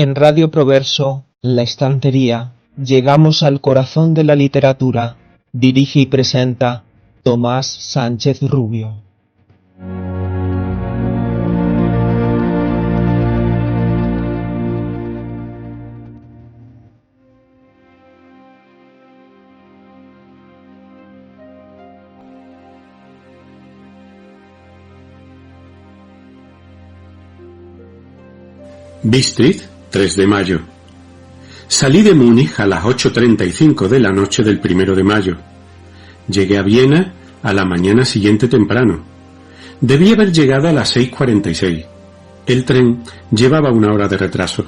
En Radio Proverso, La Estantería, llegamos al corazón de la literatura. Dirige y presenta Tomás Sánchez Rubio. Bistritz, 3 de mayo. Salí de Múnich a las 8:35 de la noche del 1 de mayo. Llegué a Viena a la mañana siguiente temprano. Debí haber llegado a las 6:46. El tren llevaba 1 hora de retraso.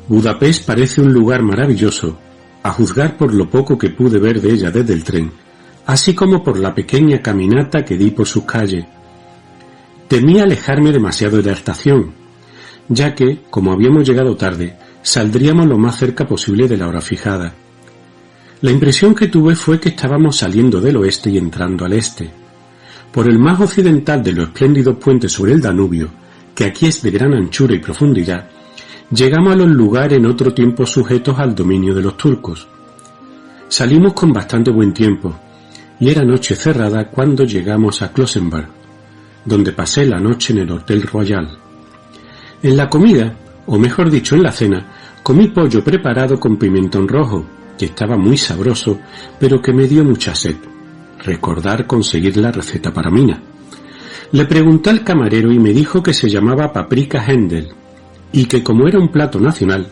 Budapest parece un lugar maravilloso, a juzgar por lo poco que pude ver de ella desde el tren, así como por la pequeña caminata que di por sus calles. Temí alejarme demasiado de la estación, ya que, como habíamos llegado tarde, saldríamos lo más cerca posible de la hora fijada. La impresión que tuve fue que estábamos saliendo del oeste y entrando al este. Por el más occidental de los espléndidos puentes sobre el Danubio, que aquí es de gran anchura y profundidad, llegamos a los lugares en otro tiempo sujetos al dominio de los turcos. Salimos con bastante buen tiempo, y era noche cerrada cuando llegamos a Klausenberg, donde pasé la noche en el Hotel Royal. En la comida, o mejor dicho en la cena, comí pollo preparado con pimentón rojo, que estaba muy sabroso, pero que me dio mucha sed. Recordar conseguir la receta para Mina. Le pregunté al camarero y me dijo que se llamaba paprika Händel, y que como era un plato nacional,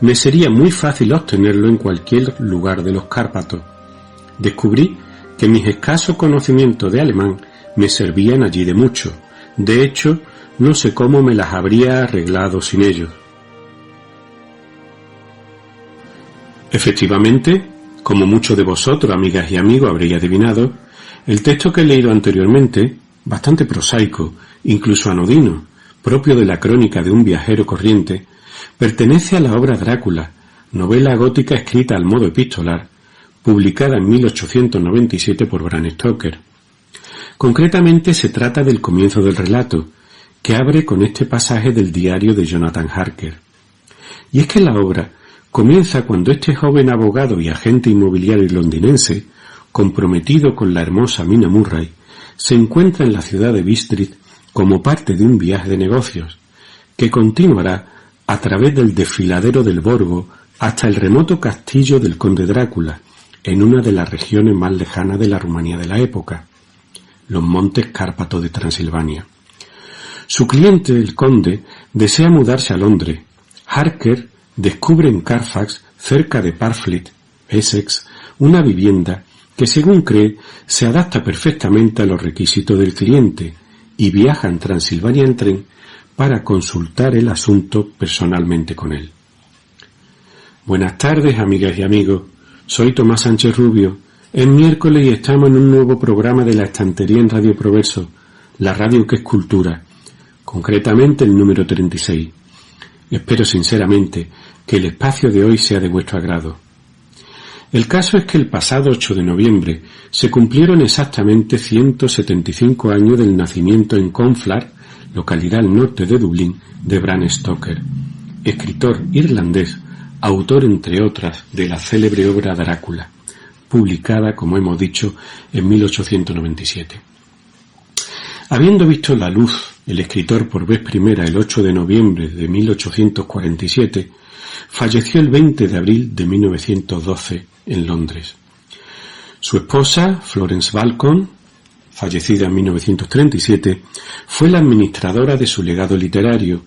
me sería muy fácil obtenerlo en cualquier lugar de los Cárpatos. Descubrí que mis escasos conocimientos de alemán me servían allí de mucho. De hecho, no sé cómo me las habría arreglado sin ellos. Efectivamente, como muchos de vosotros, amigas y amigos, habréis adivinado, el texto que he leído anteriormente, bastante prosaico, incluso anodino, propio de la crónica de un viajero corriente, pertenece a la obra Drácula, novela gótica escrita al modo epistolar, publicada en 1897 por Bram Stoker. Concretamente se trata del comienzo del relato, que abre con este pasaje del diario de Jonathan Harker. Y es que la obra comienza cuando este joven abogado y agente inmobiliario londinense, comprometido con la hermosa Mina Murray, se encuentra en la ciudad de Bistritz como parte de un viaje de negocios, que continuará a través del desfiladero del Borgo hasta el remoto castillo del conde Drácula, en una de las regiones más lejanas de la Rumanía de la época, los montes Cárpatos de Transilvania. Su cliente, el conde, desea mudarse a Londres. Harker descubre en Carfax, cerca de Parfleet, Essex, una vivienda que, según cree, se adapta perfectamente a los requisitos del cliente y viaja en Transilvania en tren para consultar el asunto personalmente con él. Buenas tardes, amigas y amigos. Soy Tomás Sánchez Rubio. Es miércoles y estamos en un nuevo programa de La Estantería en Radio Proverso, la radio que es cultura. Concretamente el número 36. Espero sinceramente que el espacio de hoy sea de vuestro agrado. El caso es que el pasado 8 de noviembre se cumplieron exactamente 175 años del nacimiento en Conflar, localidad al norte de Dublín, de Bram Stoker, escritor irlandés, autor entre otras de la célebre obra Drácula, publicada, como hemos dicho, en 1897. Habiendo visto la luz el escritor por vez primera el 8 de noviembre de 1847, falleció el 20 de abril de 1912 en Londres. Su esposa, Florence Bacon, fallecida en 1937, fue la administradora de su legado literario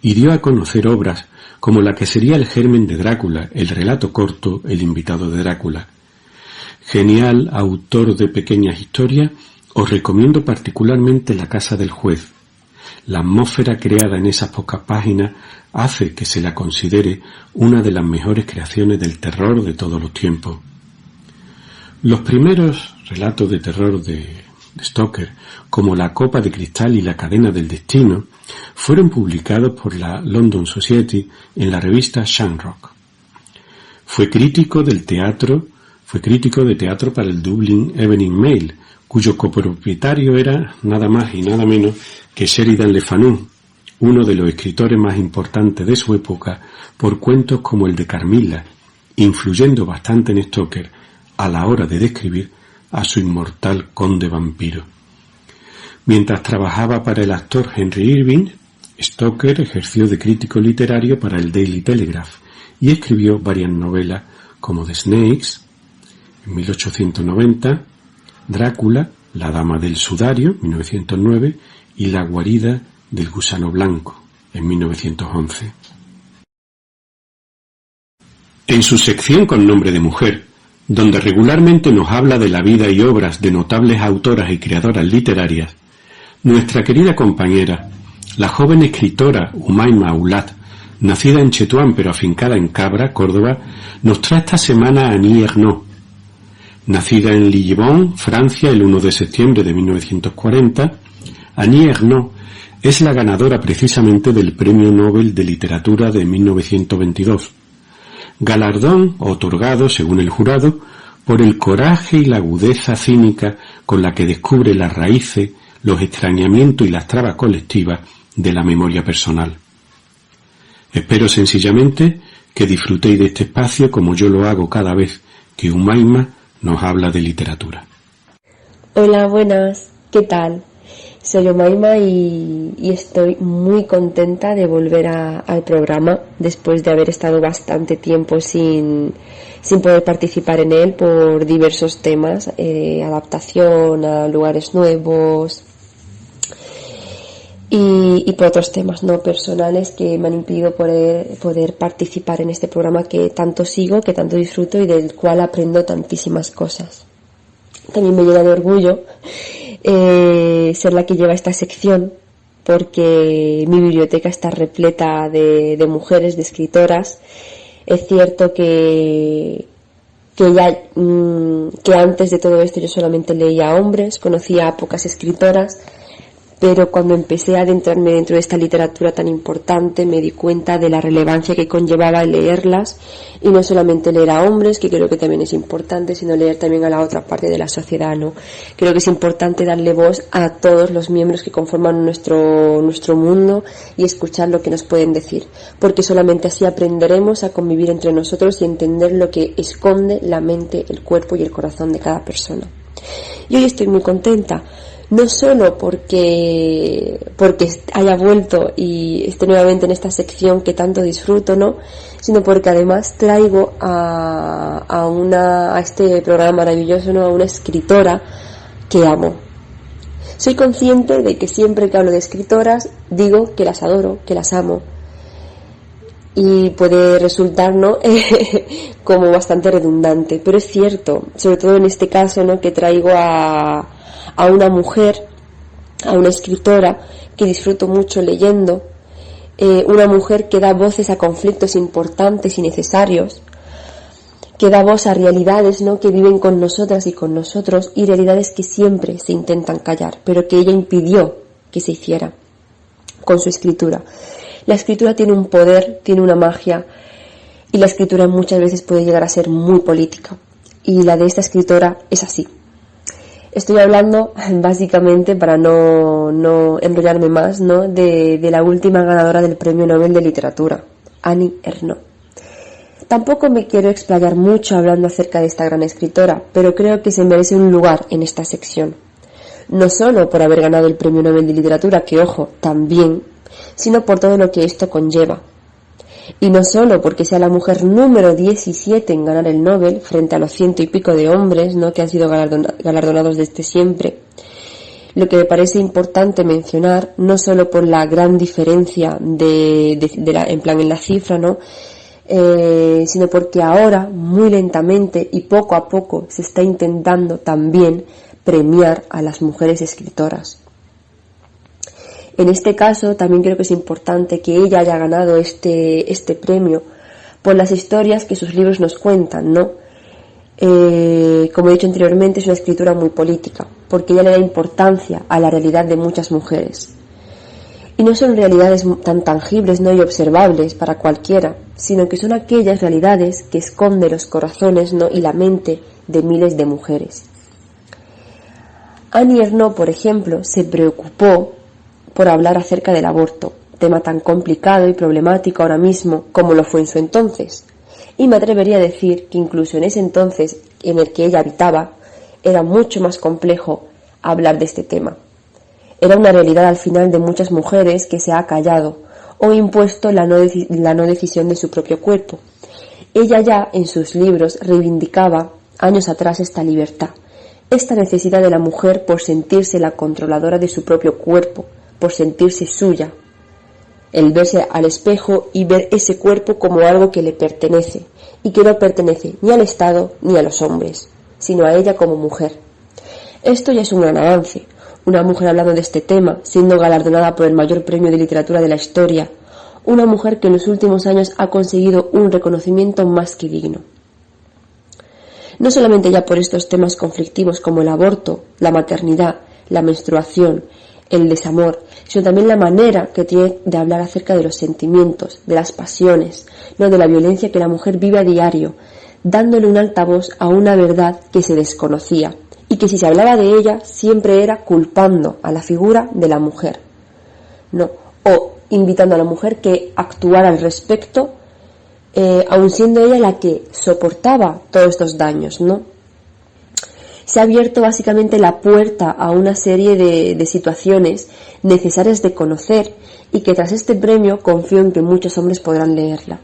y dio a conocer obras como la que sería el germen de Drácula, el relato corto El invitado de Drácula. Genial autor de pequeñas historias, os recomiendo particularmente La casa del juez. La atmósfera creada en esas pocas páginas hace que se la considere una de las mejores creaciones del terror de todos los tiempos. Los primeros relatos de terror de Stoker, como La copa de cristal y La cadena del destino, fueron publicados por la London Society en la revista Shamrock. Fue crítico de teatro para el Dublin Evening Mail, cuyo copropietario era nada más y nada menos que Sheridan Le Fanu, uno de los escritores más importantes de su época por cuentos como el de Carmilla, influyendo bastante en Stoker a la hora de describir a su inmortal conde vampiro. Mientras trabajaba para el actor Henry Irving, Stoker ejerció de crítico literario para el Daily Telegraph y escribió varias novelas como The Snakes, en 1890, Drácula, La dama del sudario, 1909, y La guarida del gusano blanco, en 1911. En su sección con nombre de mujer, donde regularmente nos habla de la vida y obras de notables autoras y creadoras literarias, nuestra querida compañera, la joven escritora Humayma Aulat, nacida en Chetuán pero afincada en Cabra, Córdoba, nos trae esta semana a Annie Ernaux. Nacida en Lillebonne, Francia, el 1 de septiembre de 1940, Annie Ernaux es la ganadora precisamente del Premio Nobel de Literatura de 1922, galardón otorgado, según el jurado, por el coraje y la agudeza cínica con la que descubre las raíces, los extrañamientos y las trabas colectivas de la memoria personal. Espero sencillamente que disfrutéis de este espacio como yo lo hago cada vez que Humayma nos habla de literatura. Hola, buenas, ¿qué tal? Soy Humayma y estoy muy contenta de volver al programa después de haber estado bastante tiempo sin poder participar en él por diversos temas, adaptación a lugares nuevos y por otros temas no personales que me han impedido poder participar en este programa que tanto sigo, que tanto disfruto y del cual aprendo tantísimas cosas. También me llena de orgullo ser la que lleva esta sección, porque mi biblioteca está repleta de mujeres, de escritoras. Es cierto que antes de todo esto yo solamente leía hombres, conocía a pocas escritoras, pero cuando empecé a adentrarme dentro de esta literatura tan importante me di cuenta de la relevancia que conllevaba leerlas, y no solamente leer a hombres, que creo que también es importante, sino leer también a la otra parte de la sociedad, ¿no? Creo que es importante darle voz a todos los miembros que conforman nuestro mundo y escuchar lo que nos pueden decir, porque solamente así aprenderemos a convivir entre nosotros y entender lo que esconde la mente, el cuerpo y el corazón de cada persona. Y hoy estoy muy contenta, no solo porque haya vuelto y esté nuevamente en esta sección que tanto disfruto, ¿no?, sino porque además traigo a este programa maravilloso, ¿no?, a una escritora que amo. Soy consciente de que siempre que hablo de escritoras digo que las adoro, que las amo, y puede resultar, ¿no?, como bastante redundante, pero es cierto, sobre todo en este caso, ¿no?, que traigo a una mujer, a una escritora que disfruto mucho leyendo, una mujer que da voces a conflictos importantes y necesarios, que da voz a realidades, ¿no?, que viven con nosotras y con nosotros, y realidades que siempre se intentan callar, pero que ella impidió que se hiciera con su escritura. La escritura tiene un poder, tiene una magia, y la escritura muchas veces puede llegar a ser muy política, y la de esta escritora es así. Estoy hablando básicamente, para no enrollarme más, ¿no?, de la última ganadora del Premio Nobel de Literatura, Annie Ernaux. Tampoco me quiero explayar mucho hablando acerca de esta gran escritora, pero creo que se merece un lugar en esta sección. No solo por haber ganado el Premio Nobel de Literatura, que ojo, también, sino por todo lo que esto conlleva. Y no solo porque sea la mujer número 17 en ganar el Nobel, frente a los 100 y pico de hombres, ¿no?, que han sido galardonados desde siempre. Lo que me parece importante mencionar, no solo por la gran diferencia en la cifra, ¿no?, sino porque ahora, muy lentamente y poco a poco, se está intentando también premiar a las mujeres escritoras. En este caso también creo que es importante que ella haya ganado este premio por las historias que sus libros nos cuentan, ¿no? Como he dicho anteriormente, es una escritura muy política, porque ella le da importancia a la realidad de muchas mujeres. Y no son realidades tan tangibles, ¿no?, y observables para cualquiera, sino que son aquellas realidades que esconden los corazones, ¿no?, y la mente de miles de mujeres. Annie Ernaux, por ejemplo, se preocupó por hablar acerca del aborto, tema tan complicado y problemático ahora mismo como lo fue en su entonces. Y me atrevería a decir que incluso en ese entonces en el que ella habitaba, era mucho más complejo hablar de este tema. Era una realidad al final de muchas mujeres que se ha callado o impuesto la no decisión de su propio cuerpo. Ella ya en sus libros reivindicaba años atrás esta libertad, esta necesidad de la mujer por sentirse la controladora de su propio cuerpo, por sentirse suya, el verse al espejo y ver ese cuerpo como algo que le pertenece y que no pertenece ni al Estado ni a los hombres, sino a ella como mujer. Esto ya es un gran avance. Una mujer hablando de este tema, siendo galardonada por el mayor premio de literatura de la historia, una mujer que en los últimos años ha conseguido un reconocimiento más que digno. No solamente ya por estos temas conflictivos como el aborto, la maternidad, la menstruación, el desamor, sino también la manera que tiene de hablar acerca de los sentimientos, de las pasiones, no de la violencia que la mujer vive a diario, dándole un altavoz a una verdad que se desconocía y que si se hablaba de ella siempre era culpando a la figura de la mujer, no, o invitando a la mujer que actuara al respecto, aun siendo ella la que soportaba todos estos daños, ¿no? Se ha abierto básicamente la puerta a una serie de situaciones necesarias de conocer y que tras este premio confío en que muchos hombres podrán leerla.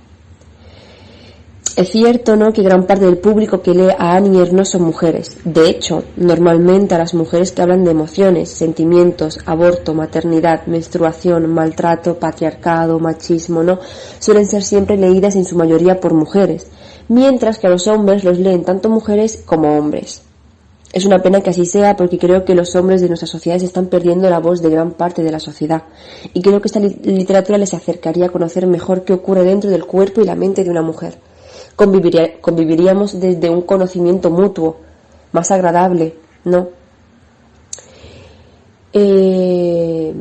Es cierto, ¿no?, que gran parte del público que lee a Annie Ernaux son mujeres. De hecho, normalmente a las mujeres que hablan de emociones, sentimientos, aborto, maternidad, menstruación, maltrato, patriarcado, machismo, ¿no?, suelen ser siempre leídas en su mayoría por mujeres, mientras que a los hombres los leen tanto mujeres como hombres. Es una pena que así sea porque creo que los hombres de nuestras sociedades están perdiendo la voz de gran parte de la sociedad y creo que esta literatura les acercaría a conocer mejor qué ocurre dentro del cuerpo y la mente de una mujer. Conviviríamos desde un conocimiento mutuo, más agradable, ¿no? El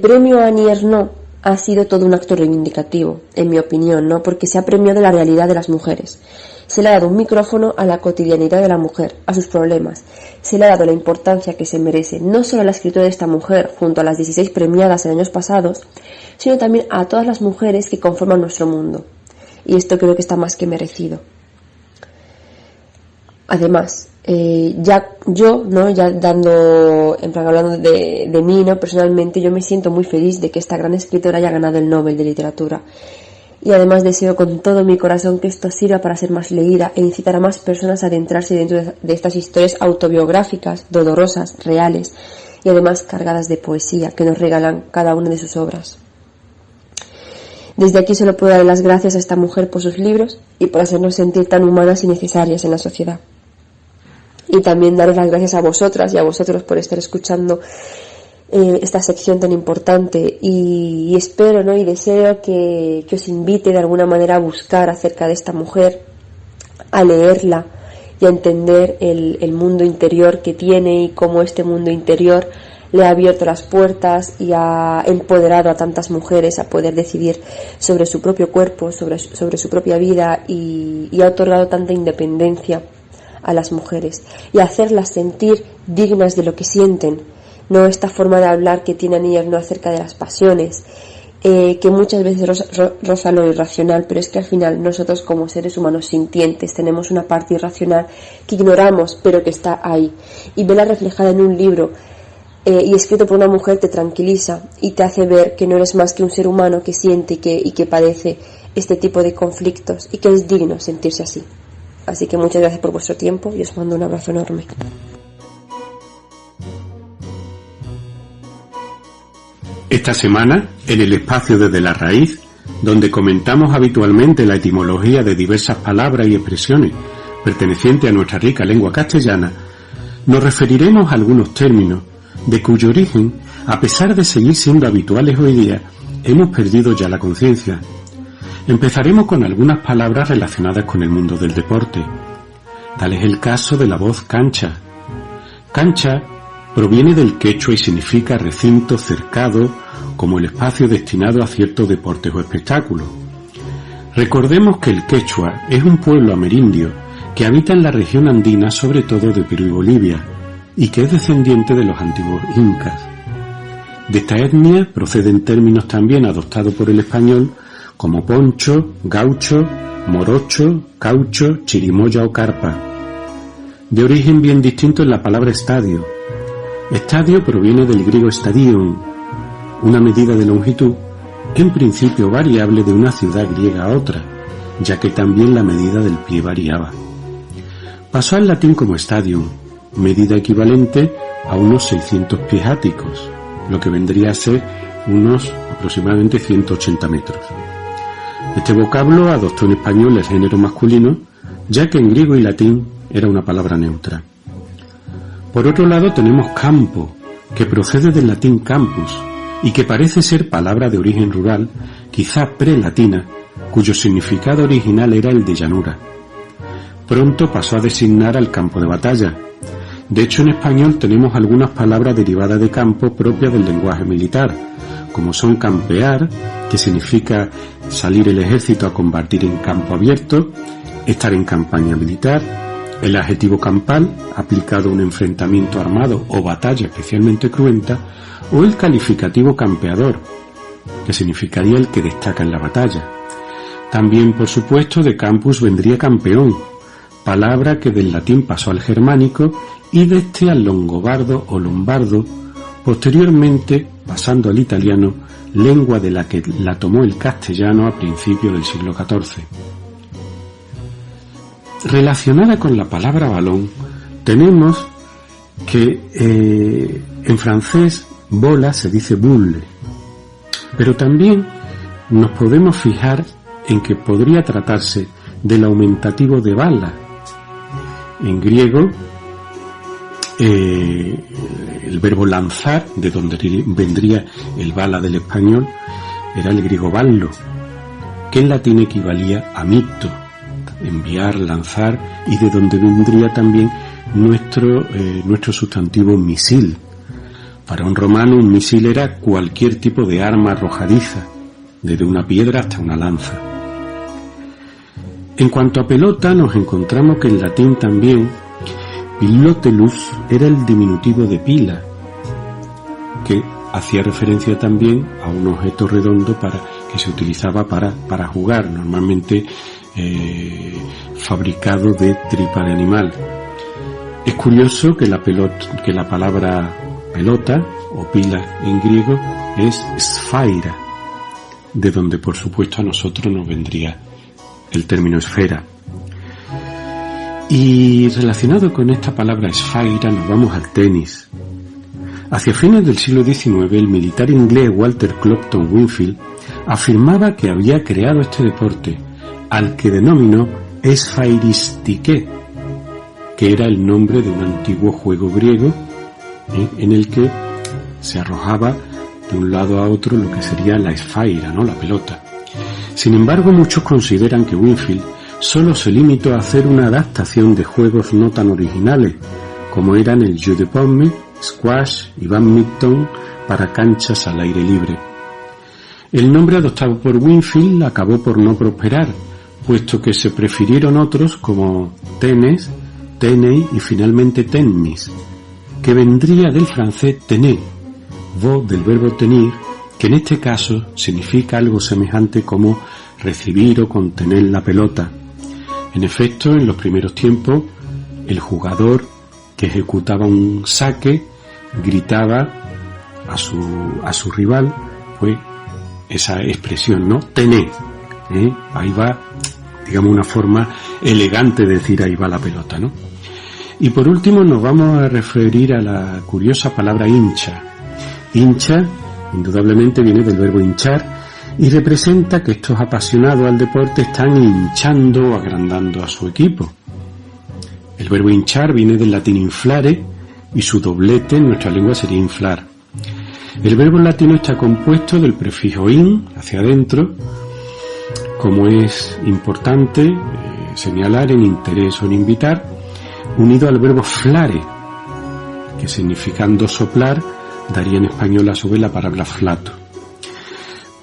premio Annie Ernaux ha sido todo un acto reivindicativo, en mi opinión, ¿no?, porque se ha premiado la realidad de las mujeres. Se le ha dado un micrófono a la cotidianidad de la mujer, a sus problemas. Se le ha dado la importancia que se merece, no solo a la escritura de esta mujer, junto a las 16 premiadas en años pasados, sino también a todas las mujeres que conforman nuestro mundo. Y esto creo que está más que merecido. Además, hablando de mí, ¿no?, personalmente, yo me siento muy feliz de que esta gran escritora haya ganado el Nobel de Literatura. Y además deseo con todo mi corazón que esto sirva para ser más leída e incitar a más personas a adentrarse dentro de estas historias autobiográficas, dolorosas, reales y además cargadas de poesía que nos regalan cada una de sus obras. Desde aquí solo puedo dar las gracias a esta mujer por sus libros y por hacernos sentir tan humanas y necesarias en la sociedad. Y también daros las gracias a vosotras y a vosotros por estar escuchando esta sección tan importante y espero, ¿no?, y deseo que os invite de alguna manera a buscar acerca de esta mujer, a leerla y a entender el mundo interior que tiene y cómo este mundo interior le ha abierto las puertas y ha empoderado a tantas mujeres a poder decidir sobre su propio cuerpo, sobre su propia vida y ha otorgado tanta independencia a las mujeres y hacerlas sentir dignas de lo que sienten. No esta forma de hablar que tiene Annie Ernaux acerca de las pasiones, que muchas veces roza lo irracional, pero es que al final nosotros como seres humanos sintientes tenemos una parte irracional que ignoramos, pero que está ahí. Y verla reflejada en un libro y escrito por una mujer te tranquiliza y te hace ver que no eres más que un ser humano que siente y que padece este tipo de conflictos y que es digno sentirse así. Así que muchas gracias por vuestro tiempo y os mando un abrazo enorme. Esta semana, en el espacio Desde la Raíz, donde comentamos habitualmente la etimología de diversas palabras y expresiones pertenecientes a nuestra rica lengua castellana, nos referiremos a algunos términos de cuyo origen, a pesar de seguir siendo habituales hoy día, hemos perdido ya la conciencia. Empezaremos con algunas palabras relacionadas con el mundo del deporte. Tal es el caso de la voz cancha. Cancha proviene del quechua y significa recinto cercado, como el espacio destinado a ciertos deportes o espectáculos. Recordemos que el quechua es un pueblo amerindio que habita en la región andina, sobre todo de Perú y Bolivia, y que es descendiente de los antiguos incas. De esta etnia proceden términos también adoptados por el español como poncho, gaucho, morocho, caucho, chirimoya o carpa. De origen bien distinto es la palabra estadio. Estadio proviene del griego stadion, una medida de longitud, en principio variable de una ciudad griega a otra, ya que también la medida del pie variaba. Pasó al latín como stadium, medida equivalente a unos 600 pies áticos, lo que vendría a ser unos aproximadamente 180 metros. Este vocablo adoptó en español el género masculino, ya que en griego y latín era una palabra neutra. Por otro lado tenemos campo, que procede del latín campus, y que parece ser palabra de origen rural, quizá prelatina, cuyo significado original era el de llanura. Pronto pasó a designar al campo de batalla. De hecho, en español tenemos algunas palabras derivadas de campo propias del lenguaje militar, como son campear, que significa salir el ejército a combatir en campo abierto, estar en campaña militar, el adjetivo campal, aplicado a un enfrentamiento armado o batalla especialmente cruenta, o el calificativo campeador, que significaría el que destaca en la batalla. También, por supuesto, de campus vendría campeón, palabra que del latín pasó al germánico y de este al longobardo o lombardo, posteriormente pasando al italiano, lengua de la que la tomó el castellano a principios del siglo XIV. Relacionada con la palabra balón, tenemos que en francés bola se dice boule, pero también nos podemos fijar en que podría tratarse del aumentativo de bala. En griego, el verbo lanzar, de donde vendría el bala del español, era el griego ballo, que en latín equivalía a micto, enviar, lanzar, y de donde vendría también nuestro sustantivo misil. Para un romano un misil era cualquier tipo de arma arrojadiza, desde una piedra hasta una lanza. En cuanto a pelota, nos encontramos que en latín también pilotelus era el diminutivo de pila, que hacía referencia también a un objeto redondo que se utilizaba para jugar, normalmente fabricado de tripa de animal. Es curioso que la palabra pelota o pila en griego es sphaira, de donde por supuesto a nosotros nos vendría el término esfera. Y relacionado con esta palabra sphaira nos vamos al tenis. Hacia fines del siglo XIX el militar inglés Walter Clopton Winfield afirmaba que había creado este deporte, al que denominó esphairistique, que era el nombre de un antiguo juego griego en el que se arrojaba de un lado a otro lo que sería la esfaira, ¿no?, la pelota. Sin embargo, muchos consideran que Winfield solo se limitó a hacer una adaptación de juegos no tan originales, como eran el jeu de paume, squash y badminton para canchas al aire libre. El nombre adoptado por Winfield acabó por no prosperar, puesto que se prefirieron otros como tenis, tennis y finalmente tennis, que vendría del francés tenir, voz del verbo tenir, que en este caso significa algo semejante como recibir o contener la pelota. En efecto, en los primeros tiempos, el jugador que ejecutaba un saque gritaba a su rival, pues, esa expresión, ¿no? Tener, ahí va, digamos, una forma elegante de decir ahí va la pelota, ¿no? Y por último nos vamos a referir a la curiosa palabra hincha. Hincha, indudablemente, viene del verbo hinchar y representa que estos apasionados al deporte están hinchando o agrandando a su equipo. El verbo hinchar viene del latín inflare y su doblete en nuestra lengua sería inflar. El verbo latino está compuesto del prefijo in, hacia adentro, como es importante señalar en interés o en invitar, unido al verbo flare, que significando soplar, daría en español a su vez la palabra flato.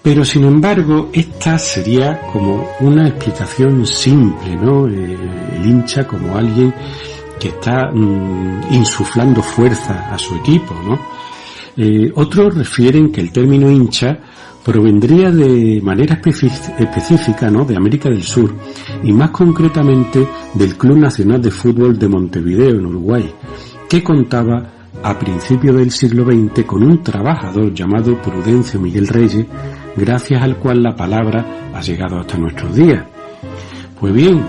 Pero sin embargo, esta sería como una explicación simple, ¿no? El hincha como alguien que está insuflando fuerza a su equipo, ¿no? Otros refieren que el término hincha provendría de manera específica, ¿no?, de América del Sur, y más concretamente del Club Nacional de Fútbol de Montevideo, en Uruguay, que contaba a principios del siglo XX con un trabajador llamado Prudencio Miguel Reyes, gracias al cual la palabra ha llegado hasta nuestros días. Pues bien,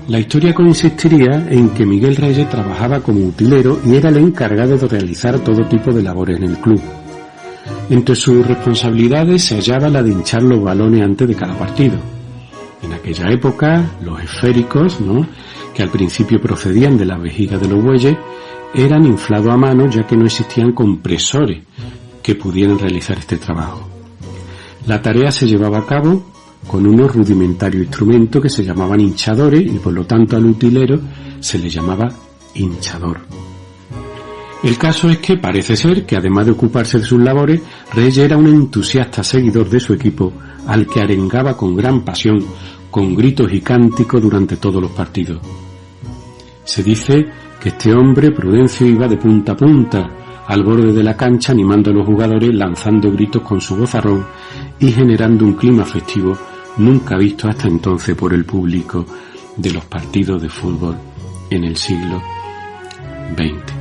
la historia consistiría en que Miguel Reyes trabajaba como utilero y era el encargado de realizar todo tipo de labores en el club. Entre sus responsabilidades se hallaba la de hinchar los balones antes de cada partido. En aquella época, los esféricos, ¿no?, que al principio procedían de la vejiga de los bueyes, eran inflados a mano, ya que no existían compresores que pudieran realizar este trabajo. La tarea se llevaba a cabo con unos rudimentarios instrumentos que se llamaban hinchadores, y por lo tanto al utilero se le llamaba hinchador. El caso es que parece ser que, además de ocuparse de sus labores, Reyes era un entusiasta seguidor de su equipo, al que arengaba con gran pasión, con gritos y cánticos durante todos los partidos. Se dice que este hombre, Prudencio, iba de punta a punta al borde de la cancha animando a los jugadores, lanzando gritos con su vozarrón y generando un clima festivo nunca visto hasta entonces por el público de los partidos de fútbol en el siglo XX.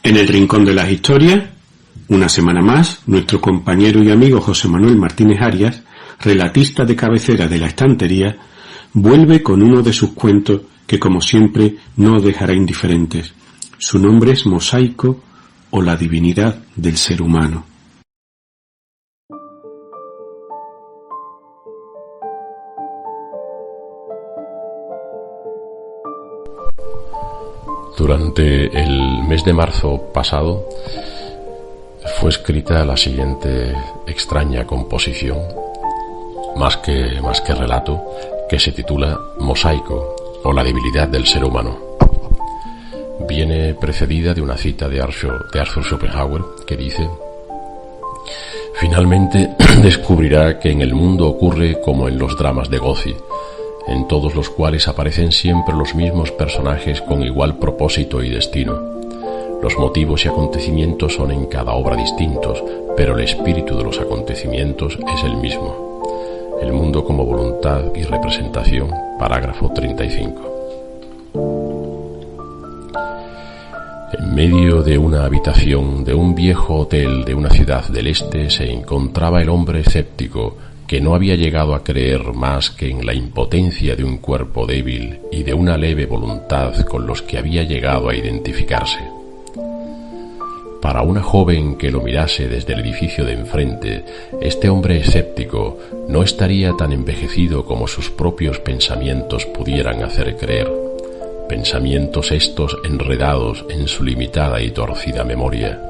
En el rincón de las historias, una semana más, nuestro compañero y amigo José Manuel Martínez Arias, relatista de cabecera de La Estantería, vuelve con uno de sus cuentos que, como siempre, no os dejará indiferentes. Su nombre es Mosaico, o la divinidad del ser humano. Durante el mes de marzo pasado fue escrita la siguiente extraña composición, más que relato, que se titula Mosaico, o la debilidad del ser humano. Viene precedida de una cita de Arthur Schopenhauer, que dice: finalmente descubrirá que en el mundo ocurre como en los dramas de Goethe, en todos los cuales aparecen siempre los mismos personajes con igual propósito y destino. Los motivos y acontecimientos son en cada obra distintos, pero el espíritu de los acontecimientos es el mismo. El mundo como voluntad y representación, parágrafo 35. En medio de una habitación de un viejo hotel de una ciudad del este se encontraba el hombre escéptico, que no había llegado a creer más que en la impotencia de un cuerpo débil y de una leve voluntad con los que había llegado a identificarse. Para una joven que lo mirase desde el edificio de enfrente, este hombre escéptico no estaría tan envejecido como sus propios pensamientos pudieran hacer creer. Pensamientos estos enredados en su limitada y torcida memoria.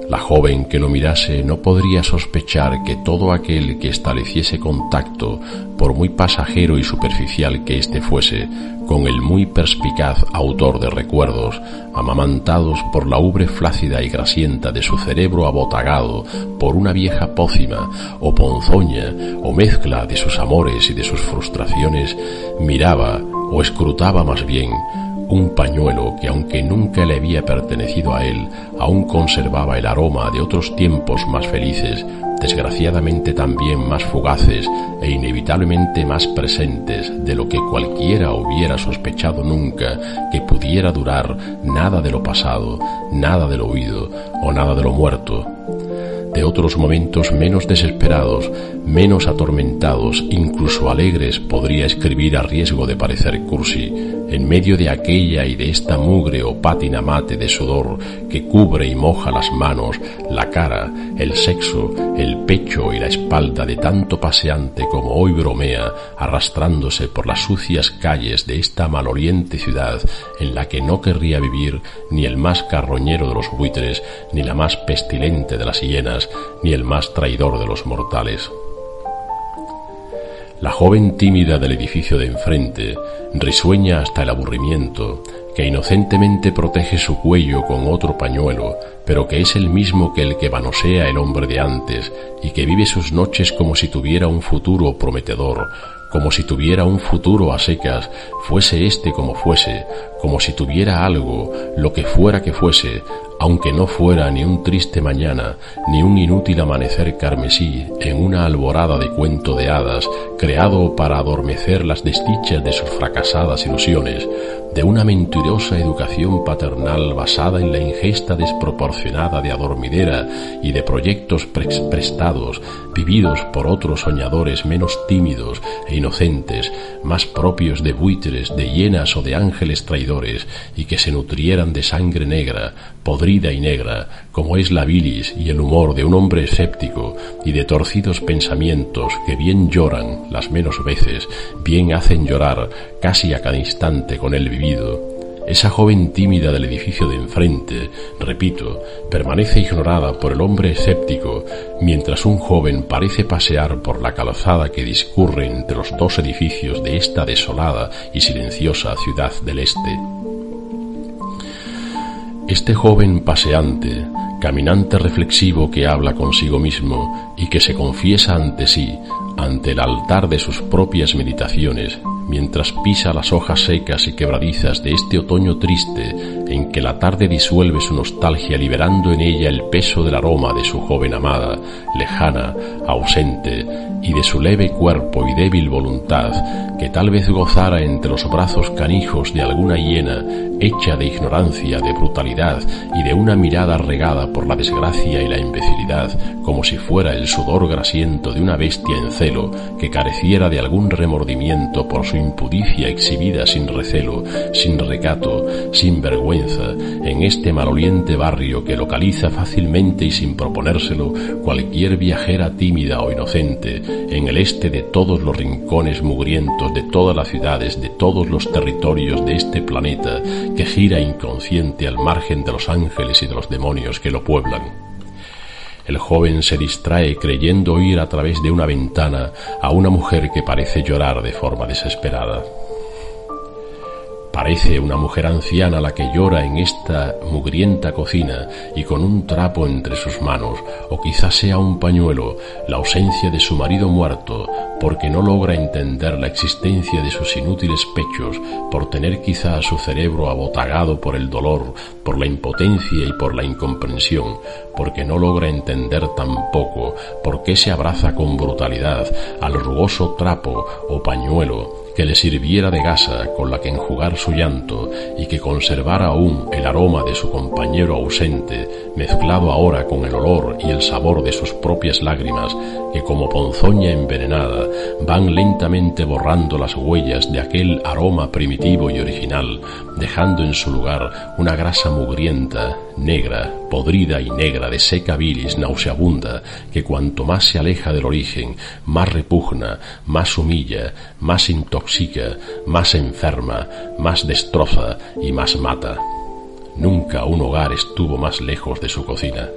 La joven que lo mirase no podría sospechar que todo aquel que estableciese contacto, por muy pasajero y superficial que éste fuese, con el muy perspicaz autor de recuerdos, amamantados por la ubre flácida y grasienta de su cerebro abotagado por una vieja pócima o ponzoña o mezcla de sus amores y de sus frustraciones, miraba, o escrutaba más bien, un pañuelo que, aunque nunca le había pertenecido a él, aún conservaba el aroma de otros tiempos más felices, desgraciadamente también más fugaces e inevitablemente más presentes de lo que cualquiera hubiera sospechado nunca que pudiera durar nada de lo pasado, nada de lo oído o nada de lo muerto. De otros momentos menos desesperados, menos atormentados, incluso alegres, podría escribir a riesgo de parecer cursi, en medio de aquella y de esta mugre o pátina mate de sudor que cubre y moja las manos, la cara, el sexo, el pecho y la espalda de tanto paseante como hoy bromea, arrastrándose por las sucias calles de esta maloliente ciudad en la que no querría vivir ni el más carroñero de los buitres, ni la más pestilente de las hienas, ni el más traidor de los mortales. La joven tímida del edificio de enfrente, risueña hasta el aburrimiento, que inocentemente protege su cuello con otro pañuelo, pero que es el mismo que el que manosea el hombre de antes, y que vive sus noches como si tuviera un futuro prometedor, como si tuviera un futuro a secas, fuese este como fuese, como si tuviera algo, lo que fuese, aunque no fuera ni un triste mañana, ni un inútil amanecer carmesí en una alborada de cuento de hadas, creado para adormecer las desdichas de sus fracasadas ilusiones, de una mentirosa educación paternal basada en la ingesta desproporcionada de adormidera y de proyectos prestados, vividos por otros soñadores menos tímidos e inocentes, más propios de buitres, de hienas o de ángeles traidores, y que se nutrieran de sangre negra, podrida y negra, como es la bilis y el humor de un hombre escéptico, y de torcidos pensamientos que bien lloran las menos veces, bien hacen llorar casi a cada instante con el vivido. Esa joven tímida del edificio de enfrente, repito, permanece ignorada por el hombre escéptico, mientras un joven parece pasear por la calzada que discurre entre los dos edificios de esta desolada y silenciosa ciudad del este. Este joven paseante, caminante reflexivo que habla consigo mismo y que se confiesa ante sí, ante el altar de sus propias meditaciones, mientras pisa las hojas secas y quebradizas de este otoño triste en que la tarde disuelve su nostalgia liberando en ella el peso del aroma de su joven amada, lejana, ausente, y de su leve cuerpo y débil voluntad, que tal vez gozara entre los brazos canijos de alguna hiena, hecha de ignorancia, de brutalidad y de una mirada regada por la desgracia y la imbecilidad, como si fuera el sudor grasiento de una bestia en celo que careciera de algún remordimiento por su impudicia exhibida sin recelo, sin recato, sin vergüenza, en este maloliente barrio que localiza fácilmente y sin proponérselo cualquier viajera tímida o inocente, en el este de todos los rincones mugrientos de todas las ciudades, de todos los territorios de este planeta, que gira inconsciente al margen de los ángeles y de los demonios que lo pueblan. El joven se distrae creyendo oír a través de una ventana a una mujer que parece llorar de forma desesperada. Parece una mujer anciana la que llora en esta mugrienta cocina y con un trapo entre sus manos, o quizás sea un pañuelo, la ausencia de su marido muerto, porque no logra entender la existencia de sus inútiles pechos, por tener quizá su cerebro abotagado por el dolor, por la impotencia y por la incomprensión, porque no logra entender tampoco por qué se abraza con brutalidad al rugoso trapo o pañuelo que le sirviera de gasa con la que enjugar su llanto y que conservara aún el aroma de su compañero ausente, mezclado ahora con el olor y el sabor de sus propias lágrimas, que como ponzoña envenenada van lentamente borrando las huellas de aquel aroma primitivo y original, dejando en su lugar una grasa mugrienta, negra, podrida y negra de seca bilis nauseabunda, que cuanto más se aleja del origen, más repugna, más humilla, más intoxica, más enferma, más destroza y más mata. Nunca un hogar estuvo más lejos de su cocina.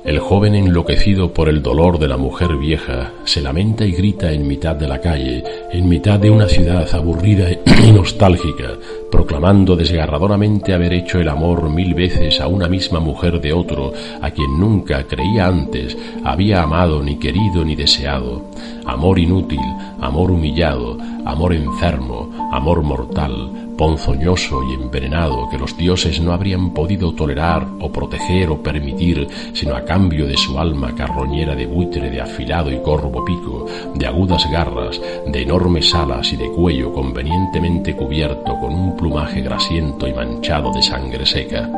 El joven, enloquecido por el dolor de la mujer vieja, se lamenta y grita en mitad de la calle, en mitad de una ciudad aburrida y nostálgica, proclamando desgarradoramente haber hecho el amor 1000 veces a una misma mujer de otro, a quien nunca creía antes había amado, ni querido, ni deseado. Amor inútil, amor humillado, amor enfermo, amor mortal, ponzoñoso y envenenado, que los dioses no habrían podido tolerar o proteger o permitir, sino a cambio de su alma carroñera de buitre, de afilado y corvo pico, de agudas garras, de enormes alas y de cuello convenientemente cubierto con un plumaje grasiento y manchado de sangre seca.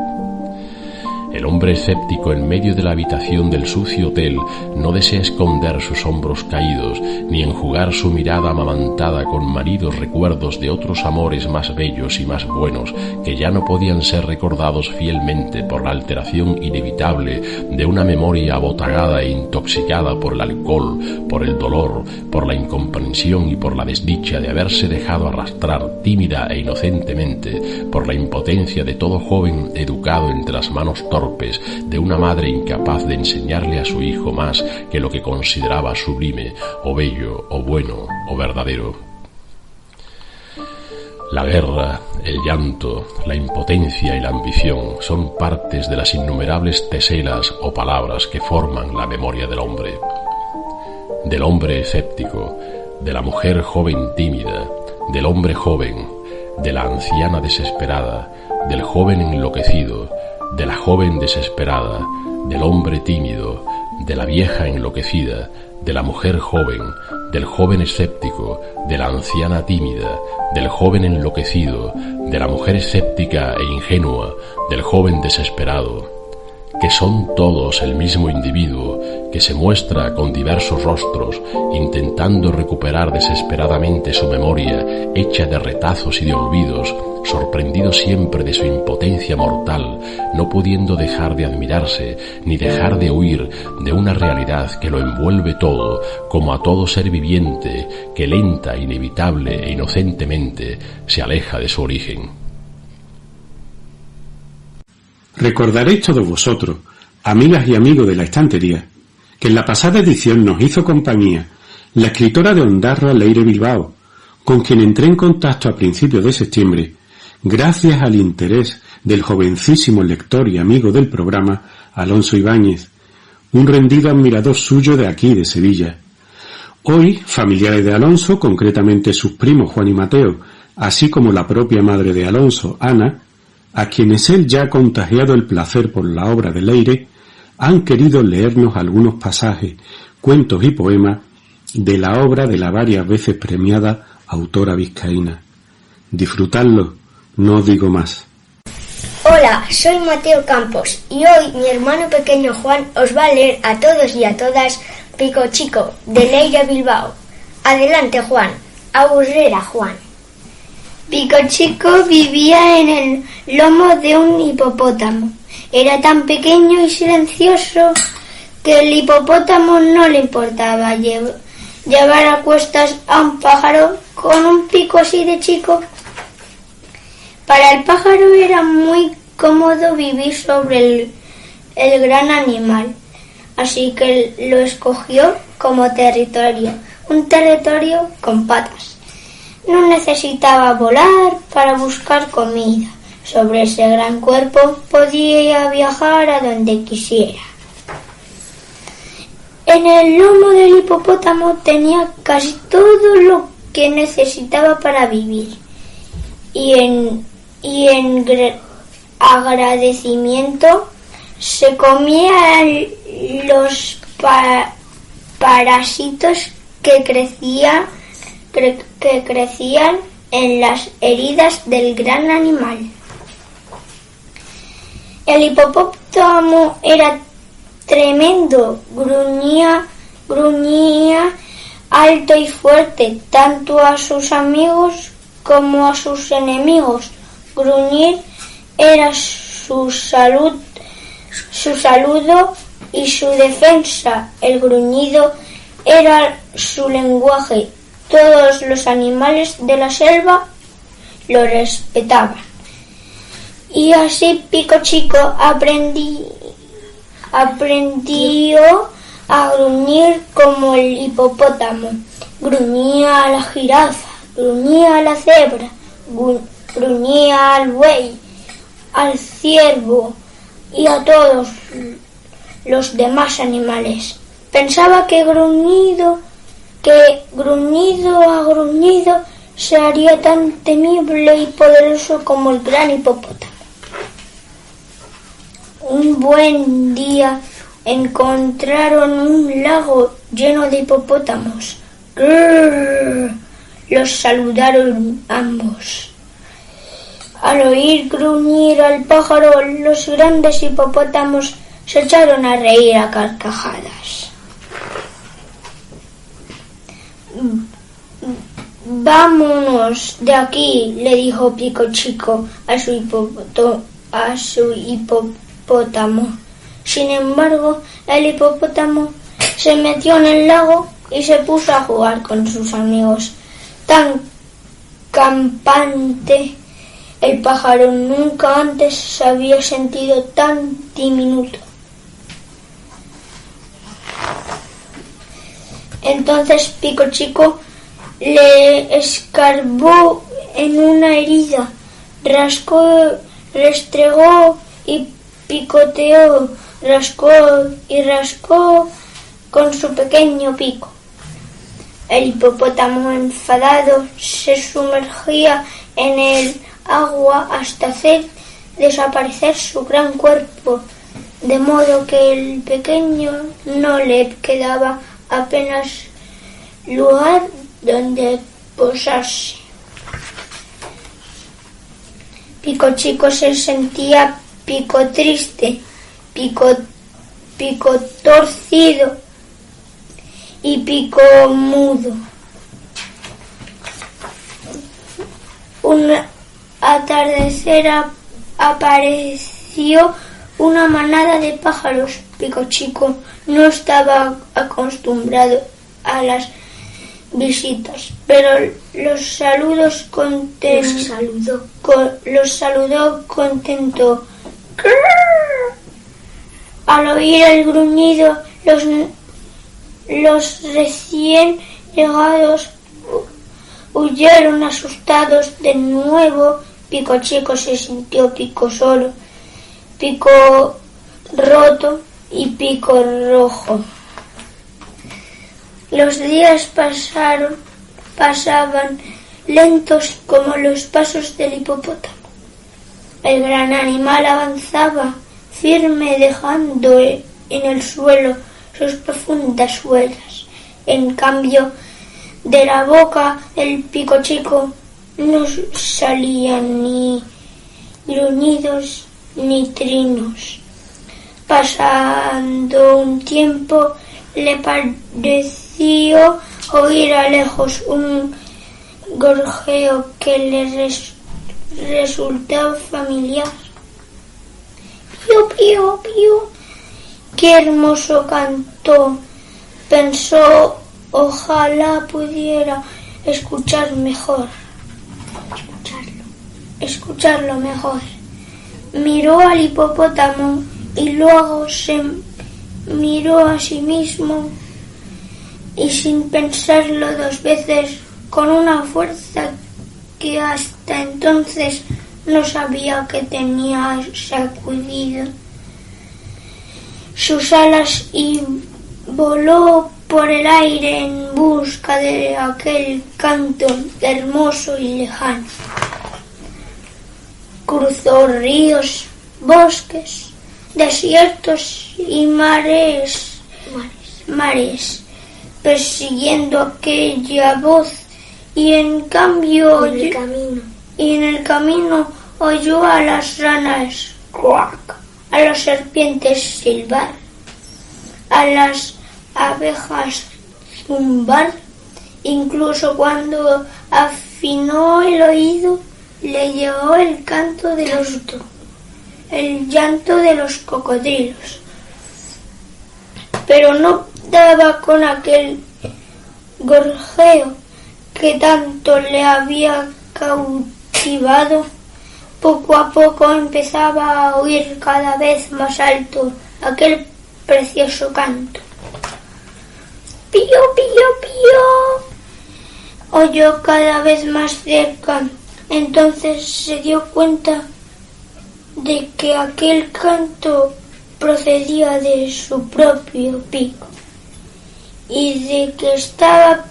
El hombre escéptico en medio de la habitación del sucio hotel no desea esconder sus hombros caídos, ni enjugar su mirada amamantada con manidos recuerdos de otros amores más bellos y más buenos, que ya no podían ser recordados fielmente por la alteración inevitable de una memoria abotagada e intoxicada por el alcohol, por el dolor, por la incomprensión y por la desdicha de haberse dejado arrastrar tímida e inocentemente por la impotencia de todo joven educado entre las manos torpes de una madre incapaz de enseñarle a su hijo más que lo que consideraba sublime, o bello, o bueno, o verdadero. La guerra, el llanto, la impotencia y la ambición son partes de las innumerables teselas o palabras que forman la memoria del hombre. del hombre escéptico, de la mujer joven tímida, del hombre joven, de la anciana desesperada, del joven enloquecido, de la joven desesperada, del hombre tímido, de la vieja enloquecida, de la mujer joven, del joven escéptico, de la anciana tímida, del joven enloquecido, de la mujer escéptica e ingenua, del joven desesperado, que son todos el mismo individuo que se muestra con diversos rostros, intentando recuperar desesperadamente su memoria, hecha de retazos y de olvidos, sorprendido siempre de su impotencia mortal, no pudiendo dejar de admirarse, ni dejar de huir de una realidad que lo envuelve todo, como a todo ser viviente, que lenta, inevitable e inocentemente se aleja de su origen. Recordaréis todos vosotros, amigas y amigos de la estantería, que en la pasada edición nos hizo compañía la escritora de Ondarroa Leire Bilbao, con quien entré en contacto a principios de septiembre, gracias al interés del jovencísimo lector y amigo del programa, Alonso Ibáñez, un rendido admirador suyo de aquí, de Sevilla. Hoy, familiares de Alonso, concretamente sus primos Juan y Mateo, así como la propia madre de Alonso, Ana, a quienes él ya ha contagiado el placer por la obra de Leire, han querido leernos algunos pasajes, cuentos y poemas de la obra de la varias veces premiada autora vizcaína. Disfrutadlo, no os digo más. Hola, soy Mateo Campos y hoy mi hermano pequeño Juan os va a leer a todos y a todas Pico Chico, de Leire Bilbao. Adelante, Juan. Aburrera, Juan. Pico Chico vivía en el lomo de un hipopótamo. Era tan pequeño y silencioso que el hipopótamo no le importaba llevar a cuestas a un pájaro con un pico así de chico. Para el pájaro era muy cómodo vivir sobre el gran animal, así que lo escogió como territorio, un territorio con patas. No necesitaba volar para buscar comida. Sobre ese gran cuerpo podía viajar a donde quisiera. En el lomo del hipopótamo tenía casi todo lo que necesitaba para vivir. Y en agradecimiento se comía los parásitos que crecían en las heridas del gran animal. El hipopótamo era tremendo, gruñía alto y fuerte, tanto a sus amigos como a sus enemigos. Gruñir era su saludo y su defensa. El gruñido era su lenguaje. Todos los animales de la selva lo respetaban. Y así Pico Chico aprendió a gruñir como el hipopótamo. Gruñía a la jirafa, gruñía a la cebra, gruñía al buey, al ciervo y a todos los demás animales. Pensaba que gruñido a gruñido se haría tan temible y poderoso como el gran hipopótamo. Un buen día encontraron un lago lleno de hipopótamos. ¡Grrr! Los saludaron ambos. Al oír gruñir al pájaro, los grandes hipopótamos se echaron a reír a carcajadas. «Vámonos de aquí», le dijo Pico Chico a su hipopótamo. Sin embargo, el hipopótamo se metió en el lago y se puso a jugar con sus amigos. Tan campante, el pájaro nunca antes se había sentido tan diminuto. Entonces Pico Chico le escarbó en una herida, rascó, restregó y picoteó, rascó y rascó con su pequeño pico. El hipopótamo enfadado se sumergía en el agua hasta hacer desaparecer su gran cuerpo, de modo que el pequeño no le quedaba apenas lugar donde posarse. Pico Chico se sentía pico triste, pico torcido y pico mudo. Un atardecer apareció una manada de pájaros. Pico Chico no estaba acostumbrado a las visitas, pero los saludó contento. Al oír el gruñido, los recién llegados huyeron asustados. De nuevo, Pico Chico se sintió pico solo, pico roto y pico rojo. Los días pasaban lentos como los pasos del hipopótamo. El gran animal avanzaba firme, dejando en el suelo sus profundas huellas. En cambio, de la boca del Pico Chico no salían ni gruñidos ni trinos. Pasando un tiempo, le pareció oír a lejos un gorjeo que le resultaba familiar. ¡Pío, pío, pío! ¡Qué hermoso canto! Pensó, ojalá pudiera escucharlo mejor. Miró al hipopótamo y luego se miró a sí mismo y, sin pensarlo dos veces, con una fuerza que hasta entonces no sabía que tenía, sacudido sus alas y voló por el aire en busca de aquel canto hermoso y lejano. Cruzó ríos, bosques, desiertos y mares, persiguiendo aquella voz, y en el camino oyó a las ranas cuac, a las serpientes silbar, a las abejas zumbar. Incluso cuando afinó el oído, le llegó el llanto de los cocodrilos. Pero no daba con aquel gorjeo que tanto le había cautivado. Poco a poco empezaba a oír cada vez más alto aquel precioso canto. ¡Pío, pío, pío! Oyó cada vez más cerca. Entonces se dio cuenta de que aquel canto procedía de su propio pico y de que estaba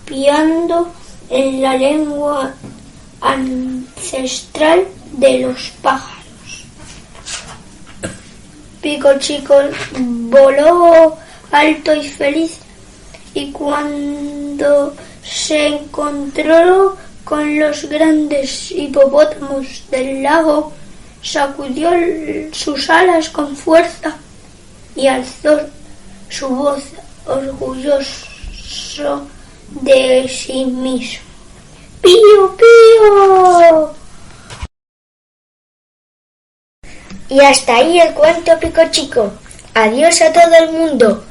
piando en la lengua ancestral de los pájaros. Pico Chico voló alto y feliz, y cuando se encontró con los grandes hipopótamos del lago, sacudió sus alas con fuerza y alzó su voz orgulloso de sí mismo. ¡Pío, pío! Y hasta ahí el cuento, Pico Chico. Adiós a todo el mundo.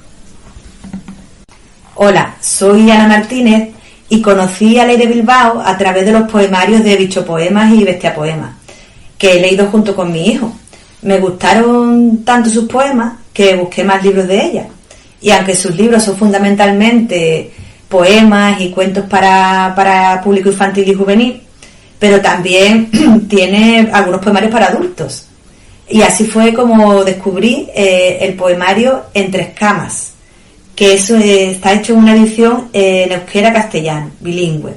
Hola, soy Ana Martínez y conocí a Leire Bilbao a través de los poemarios de Bicho Poemas y Bestia Poemas, que he leído junto con mi hijo. Me gustaron tanto sus poemas que busqué más libros de ella. Y aunque sus libros son fundamentalmente poemas y cuentos para público infantil y juvenil, pero también tiene algunos poemarios para adultos. Y así fue como descubrí el poemario Entre Escamas, que eso está hecho en una edición en euskera-castellano, bilingüe,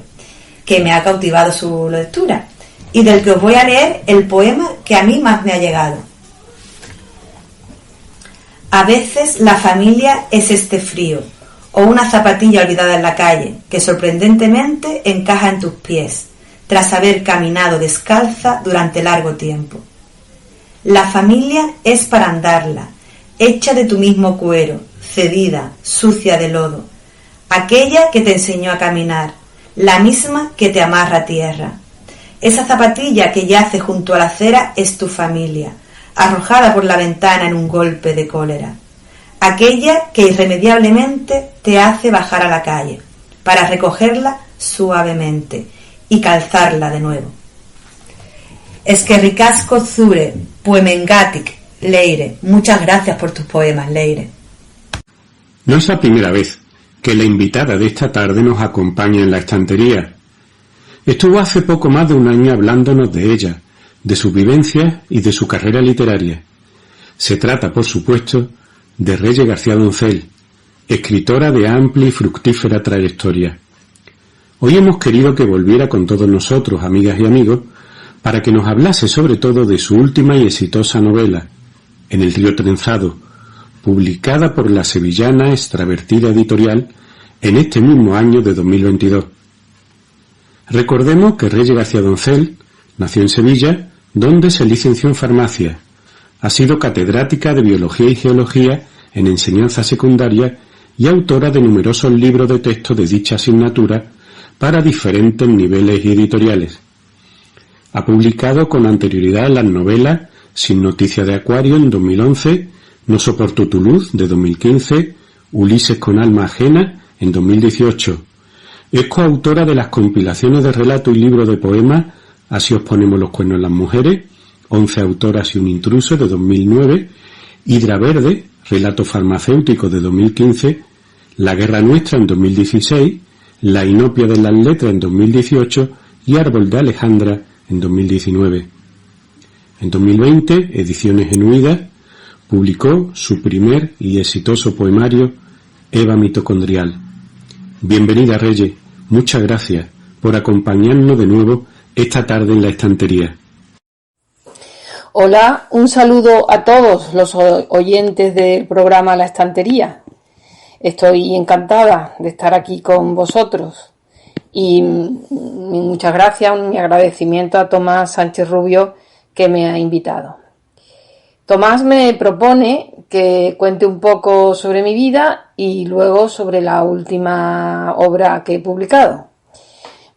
que me ha cautivado su lectura, y del que os voy a leer el poema que a mí más me ha llegado. A veces la familia es este frío, o una zapatilla olvidada en la calle, que sorprendentemente encaja en tus pies, tras haber caminado descalza durante largo tiempo. La familia es para andarla, hecha de tu mismo cuero, cedida, sucia de lodo, aquella que te enseñó a caminar, la misma que te amarra a tierra. Esa zapatilla que yace junto a la acera es tu familia, arrojada por la ventana en un golpe de cólera, aquella que irremediablemente te hace bajar a la calle, para recogerla suavemente y calzarla de nuevo. Eskerrik asko zure, poemengatik, Leire. Muchas gracias por tus poemas, Leire. No es la primera vez que la invitada de esta tarde nos acompaña en la estantería. Estuvo hace poco más de un año hablándonos de ella, de sus vivencias y de su carrera literaria. Se trata, por supuesto, de Reyes García Doncel, escritora de amplia y fructífera trayectoria. Hoy hemos querido que volviera con todos nosotros, amigas y amigos, para que nos hablase sobre todo de su última y exitosa novela, En el río trenzado, publicada por la sevillana Extravertida Editorial en este mismo año de 2022. Recordemos que Reyes García Doncel nació en Sevilla, donde se licenció en farmacia. Ha sido catedrática de Biología y Geología en enseñanza secundaria y autora de numerosos libros de texto de dicha asignatura para diferentes niveles y editoriales. Ha publicado con anterioridad las novelas Sin noticia de Acuario en 2011, No soporto tu luz de 2015, Ulises con alma ajena en 2018. Es coautora de las compilaciones de relatos y libros de poemas Así os ponemos los cuernos las mujeres, 11 autoras y un intruso de 2009, Hidra Verde, relato farmacéutico de 2015, La guerra nuestra en 2016, La inopia de las letras en 2018 y Árbol de Alejandra en 2019. En 2020, Ediciones Genuidas publicó su primer y exitoso poemario, Eva mitocondrial. Bienvenida, Reyes, muchas gracias por acompañarnos de nuevo esta tarde en la estantería. Hola, un saludo a todos los oyentes del programa La Estantería. Estoy encantada de estar aquí con vosotros y muchas gracias, mi agradecimiento a Tomás Sánchez Rubio que me ha invitado. Tomás me propone que cuente un poco sobre mi vida y luego sobre la última obra que he publicado.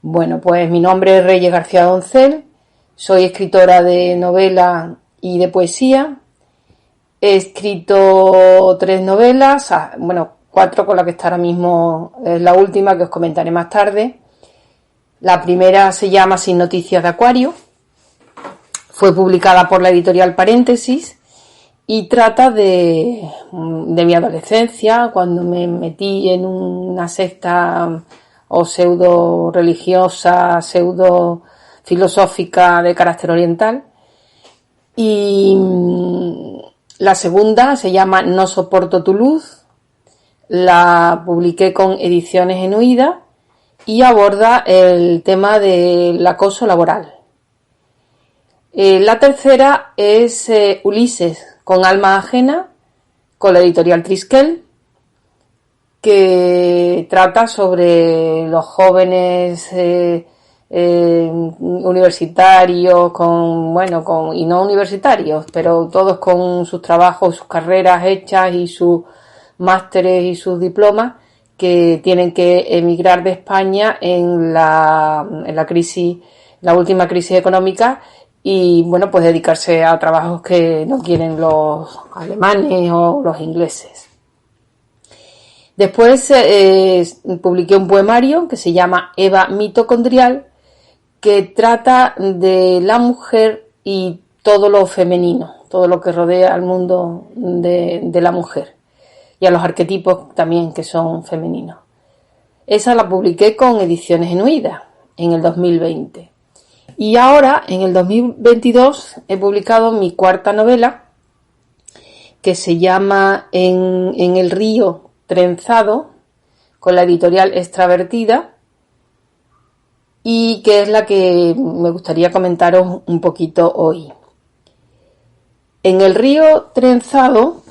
Bueno, pues mi nombre es Reyes García Doncel, soy escritora de novela y de poesía. He escrito 3 novelas, 4 con la que está ahora mismo, es la última que os comentaré más tarde. La primera se llama Sin noticias de Acuario, fue publicada por la editorial Paréntesis y trata de mi adolescencia, cuando me metí en una secta o pseudo religiosa, pseudo filosófica de carácter oriental. Y la segunda se llama No soporto tu luz, la publiqué con Ediciones Genuidas y aborda el tema del acoso laboral. La tercera es Ulises con alma ajena, con la editorial Triskel, que trata sobre los jóvenes universitarios, y no universitarios, pero todos con sus trabajos, sus carreras hechas y sus másteres y sus diplomas, que tienen que emigrar de España en la crisis, la última crisis económica, y pues dedicarse a trabajos que no quieren los alemanes o los ingleses. Después publiqué un poemario que se llama Eva mitocondrial, que trata de la mujer y todo lo femenino, todo lo que rodea al mundo de la mujer y a los arquetipos también que son femeninos. Esa la publiqué con Ediciones Genuidas en el 2020. Y ahora, en el 2022, he publicado mi 4ª novela, que se llama En el río Trenzado, con la editorial Extravertida, y que es la que me gustaría comentaros un poquito hoy. En El río trenzado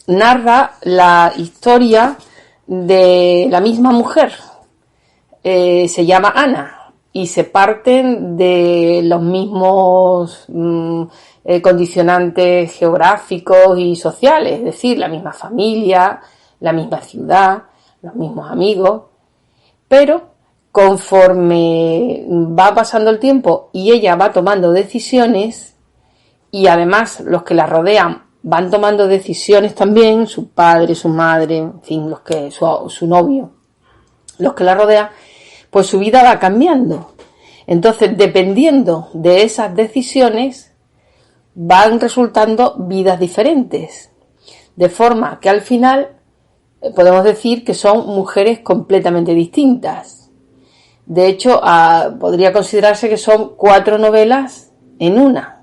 narra la historia de la misma mujer, se llama Ana, y se parten de los mismos condicionantes geográficos y sociales, es decir, la misma familia, la misma ciudad, los mismos amigos, pero conforme va pasando el tiempo y ella va tomando decisiones, y además los que la rodean van tomando decisiones también, su padre, su madre, en fin, su novio, los que la rodean, pues su vida va cambiando. Entonces, dependiendo de esas decisiones, van resultando vidas diferentes. De forma que al final podemos decir que son mujeres completamente distintas. De hecho, podría considerarse que son 4 novelas en una.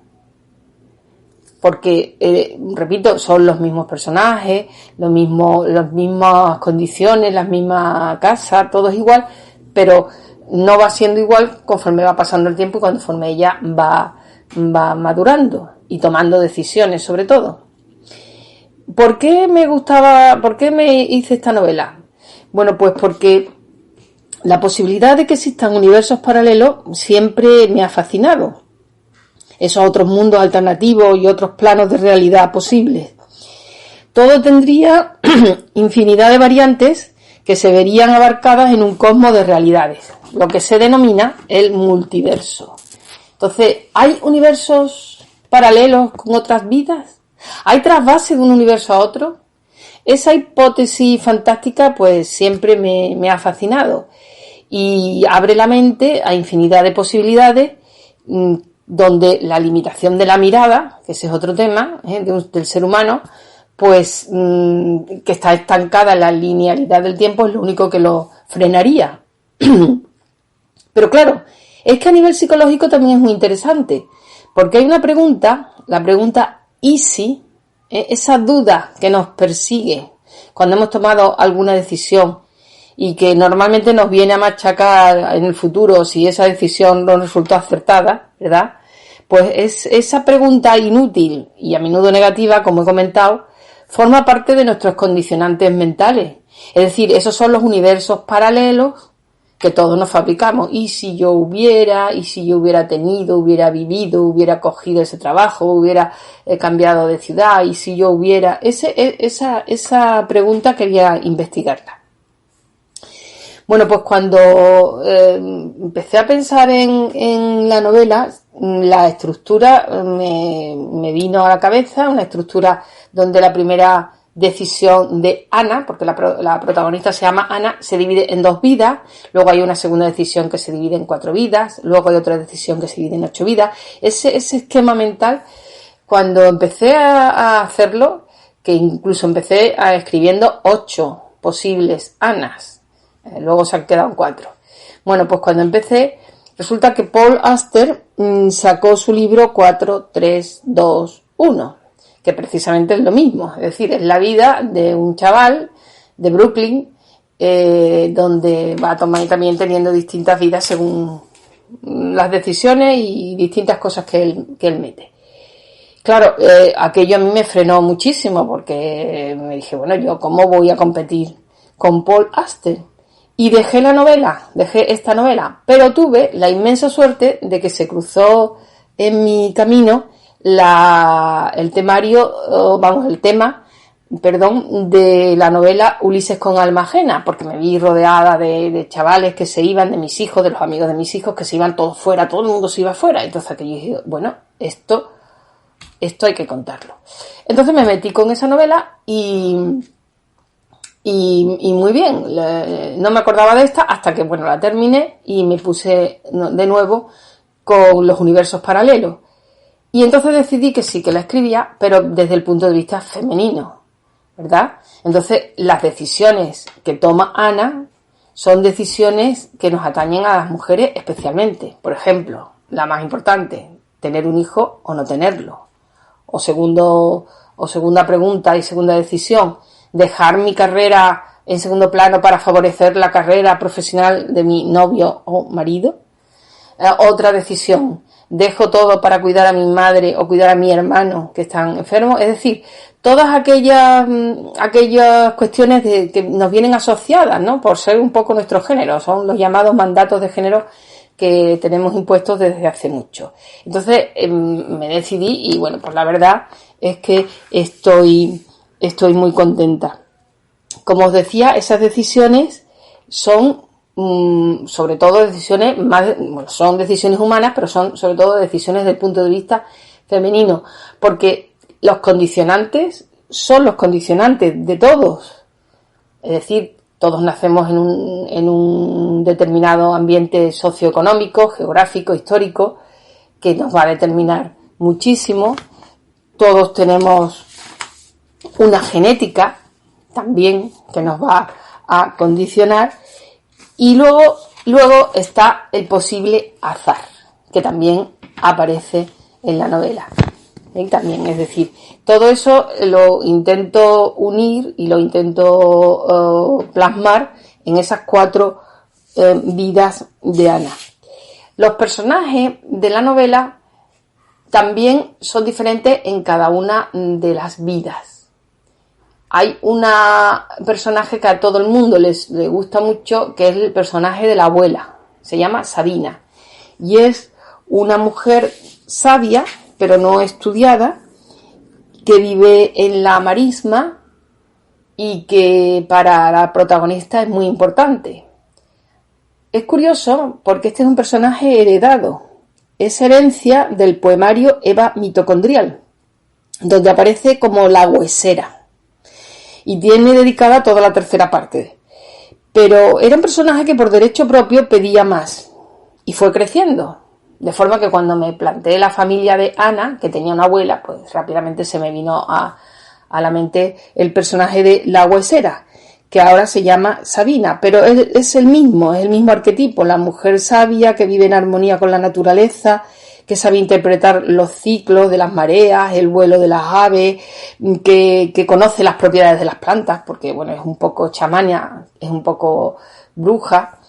Porque, repito, son los mismos personajes, las mismas condiciones, la misma casa, todo es igual, pero no va siendo igual conforme va pasando el tiempo y conforme ella va madurando y tomando decisiones, sobre todo. ¿Por qué me hice esta novela? Bueno, pues porque la posibilidad de que existan universos paralelos siempre me ha fascinado. Esos otros mundos alternativos y otros planos de realidad posibles. Todo tendría infinidad de variantes que se verían abarcadas en un cosmos de realidades, lo que se denomina el multiverso. Entonces, ¿hay universos paralelos con otras vidas? ¿Hay trasvase de un universo a otro? Esa hipótesis fantástica pues siempre me ha fascinado y abre la mente a infinidad de posibilidades, donde la limitación de la mirada, que ese es otro tema del ser humano, pues que está estancada en la linealidad del tiempo, es lo único que lo frenaría. Pero claro, es que a nivel psicológico también es muy interesante, porque hay una pregunta, la pregunta ¿y si? Esa duda que nos persigue cuando hemos tomado alguna decisión y que normalmente nos viene a machacar en el futuro si esa decisión no resultó acertada, ¿verdad? Pues esa pregunta inútil y a menudo negativa, como he comentado, forma parte de nuestros condicionantes mentales. Es decir, esos son los universos paralelos que todos nos fabricamos. ¿Y si yo hubiera tenido, hubiera vivido, hubiera cogido ese trabajo, hubiera cambiado de ciudad? ¿Y si yo hubiera? Esa pregunta quería investigarla. Bueno, pues cuando empecé a pensar en la novela, la estructura me vino a la cabeza, una estructura donde la primera decisión de Ana, porque la protagonista se llama Ana, se divide en 2 vidas, luego hay una segunda decisión que se divide en 4 vidas, luego hay otra decisión que se divide en 8 vidas. Ese esquema mental, cuando empecé a hacerlo, que incluso empecé escribiendo 8 posibles Anas, luego se han quedado 4. Bueno, pues cuando empecé, resulta que Paul Auster sacó su libro 4, 3, 2, 1, que precisamente es lo mismo, es decir, es la vida de un chaval de Brooklyn, donde va también teniendo distintas vidas según las decisiones y distintas cosas que él mete. Claro, aquello a mí me frenó muchísimo porque me dije, bueno, ¿yo cómo voy a competir con Paul Auster? Y dejé esta novela, pero tuve la inmensa suerte de que se cruzó en mi camino el tema de la novela Ulises con alma ajena, porque me vi rodeada de chavales que se iban, de mis hijos, de los amigos de mis hijos, que se iban todos fuera, todo el mundo se iba fuera. Entonces aquello dije, bueno, esto hay que contarlo. Entonces me metí con esa novela y muy bien, no me acordaba de esta hasta que, bueno, la terminé y me puse de nuevo con los universos paralelos. Y entonces decidí que sí, que la escribía, pero desde el punto de vista femenino, ¿verdad? Entonces, las decisiones que toma Ana son decisiones que nos atañen a las mujeres especialmente. Por ejemplo, la más importante, tener un hijo o no tenerlo. O segunda pregunta y segunda decisión, dejar mi carrera en segundo plano para favorecer la carrera profesional de mi novio o marido. Otra decisión, dejo todo para cuidar a mi madre o cuidar a mi hermano que están enfermos. Es decir, todas aquellas cuestiones que nos vienen asociadas, ¿no?, por ser un poco nuestro género, son los llamados mandatos de género que tenemos impuestos desde hace mucho. Entonces me decidí y bueno, pues la verdad es que estoy muy contenta. Como os decía, esas decisiones son sobre todo decisiones son decisiones humanas, pero son sobre todo decisiones desde el punto de vista femenino, porque los condicionantes son los condicionantes de todos. Es decir, todos nacemos en un determinado ambiente socioeconómico, geográfico, histórico, que nos va a determinar muchísimo. Todos tenemos una genética también que nos va a condicionar. Y luego está el posible azar, que también aparece en la novela. También, es decir, todo eso lo intento unir y lo intento plasmar en esas 4 vidas de Ana. Los personajes de la novela también son diferentes en cada una de las vidas. Hay una personaje que a todo el mundo le gusta mucho, que es el personaje de la abuela. Se llama Sabina. Y es una mujer sabia, pero no estudiada, que vive en la marisma y que para la protagonista es muy importante. Es curioso porque este es un personaje heredado. Es herencia del poemario Eva mitocondrial, donde aparece como la huesera. Y tiene dedicada toda la tercera parte. Pero era un personaje que por derecho propio pedía más. Y fue creciendo. De forma que cuando me planteé la familia de Ana, que tenía una abuela, pues rápidamente se me vino a la mente el personaje de la huesera, que ahora se llama Sabina. Pero es el mismo arquetipo. La mujer sabia que vive en armonía con la naturaleza, que sabe interpretar los ciclos de las mareas, el vuelo de las aves, que conoce las propiedades de las plantas, porque bueno, es un poco chamana, es un poco bruja,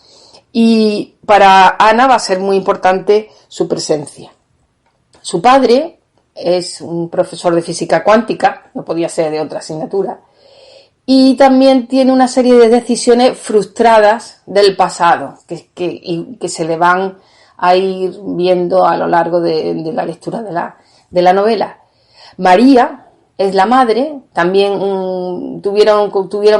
y para Ana va a ser muy importante su presencia. Su padre es un profesor de física cuántica, no podía ser de otra asignatura, y también tiene una serie de decisiones frustradas del pasado, que se le van a ir viendo a lo largo de la lectura de la novela. María es la madre, también tuvieron